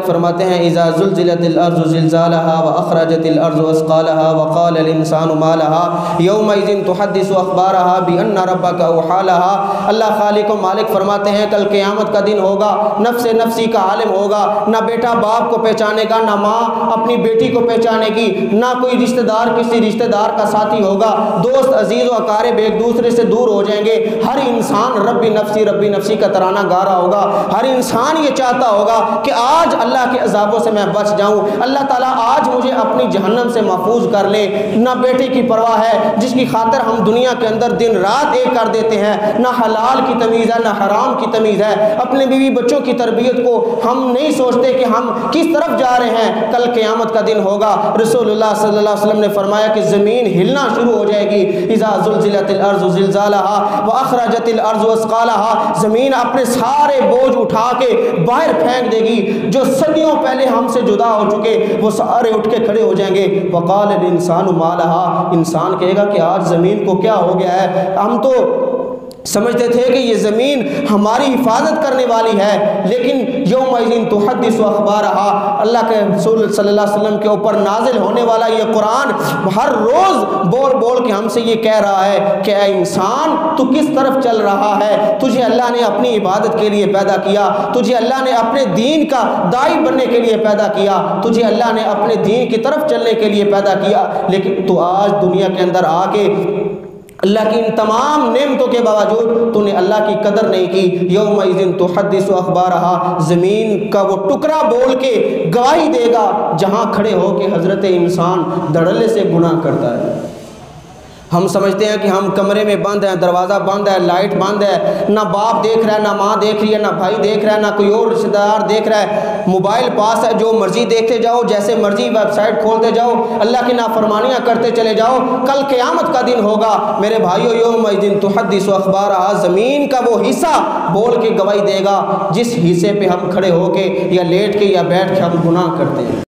فرماتے ہیں اذا زلزلت الارض زلزالها واخرجت الارض اثقالها وقال الانسان ما لها يومئذ تحدث اخبارها بان ربك اوحى لها۔ اللہ خالق و مالک فرماتے ہیں کل قیامت کا دن ہوگا، نفس نفسی کا عالم ہوگا، نہ بیٹا باپ کو پہچانے گا، نہ ماں اپنی بیٹی کو پہچانے گی، نہ کوئی رشتہ دار کسی رشتہ دار کا ساتھی ہوگا، دوست عزیز و اقارب ایک دوسرے سے دور ہو جائیں گے۔ ہر انسان ربی نفسی کا ترانہ گا رہا ہوگا، ہر انسان یہ چاہتا ہوگا کہ آج اللہ کے عذابوں سے میں بچ جاؤں، اللہ تعالیٰ آج مجھے اپنی جہنم سے محفوظ کر لے۔ نہ بیٹے کی پرواہ ہے جس کی خاطر ہم دنیا کے اندر دن رات ایک کر دیتے ہیں، نہ حلال کی تمیز ہے نہ حرام کی تمیز ہے، اپنے بیوی بچوں کی تربیت کو ہم نہیں سوچتے کہ ہم کس طرف جا رہے ہیں۔ کل قیامت کا دن ہوگا، رسول اللہ صلی اللہ علیہ وسلم نے فرمایا کہ زمین ہلنا شروع ہو جائے گی۔ اذا زلزلت الارض زلزالها واخرجت الارض اثقالها، زمین اپنے سارے بوجھ اٹھا کے باہر پھینک دے گی، جو صدیوں پہلے ہم سے جدا ہو چکے وہ سارے اٹھ کے کھڑے ہو جائیں گے۔ وقال الانسان ما لها، انسان کہے گا کہ آج زمین کو کیا ہو گیا ہے، ہم تو سمجھتے تھے کہ یہ زمین ہماری حفاظت کرنے والی ہے، لیکن یومئذ تحدث اخبارها، اللہ کے رسول صلی اللہ علیہ وسلم کے اوپر نازل ہونے والا یہ قرآن ہر روز بول بول کے ہم سے یہ کہہ رہا ہے کہ اے انسان تو کس طرف چل رہا ہے، تجھے اللہ نے اپنی عبادت کے لیے پیدا کیا، تجھے اللہ نے اپنے دین کا داعی بننے کے لیے پیدا کیا، تجھے اللہ نے اپنے دین کی طرف چلنے کے لیے پیدا کیا، لیکن تو آج دنیا کے اندر آ کے اللہ کی ان تمام نعمتوں کے باوجود تو نے اللہ کی قدر نہیں کی۔ یومئذ تحدث اخبارها، زمین کا وہ ٹکڑا بول کے گواہی دے گا جہاں کھڑے ہو کے حضرت انسان دھڑلے سے گناہ کرتا ہے۔ ہم سمجھتے ہیں کہ ہم کمرے میں بند ہیں، دروازہ بند ہے، لائٹ بند ہے، نہ باپ دیکھ رہا ہے، نہ ماں دیکھ رہی ہے، نہ بھائی دیکھ رہا ہے، نہ کوئی اور رشتہ دار دیکھ رہا ہے، موبائل پاس ہے، جو مرضی دیکھتے جاؤ، جیسے مرضی ویب سائٹ کھولتے جاؤ، اللہ کی نافرمانیاں کرتے چلے جاؤ۔ کل قیامت کا دن ہوگا میرے بھائیو، یومئذ تحدث اخبارها، زمین کا وہ حصہ بول کے گواہی دے گا جس حصے پہ ہم کھڑے ہو کے یا لیٹ کے یا بیٹھ کے ہم گناہ کرتے ہیں۔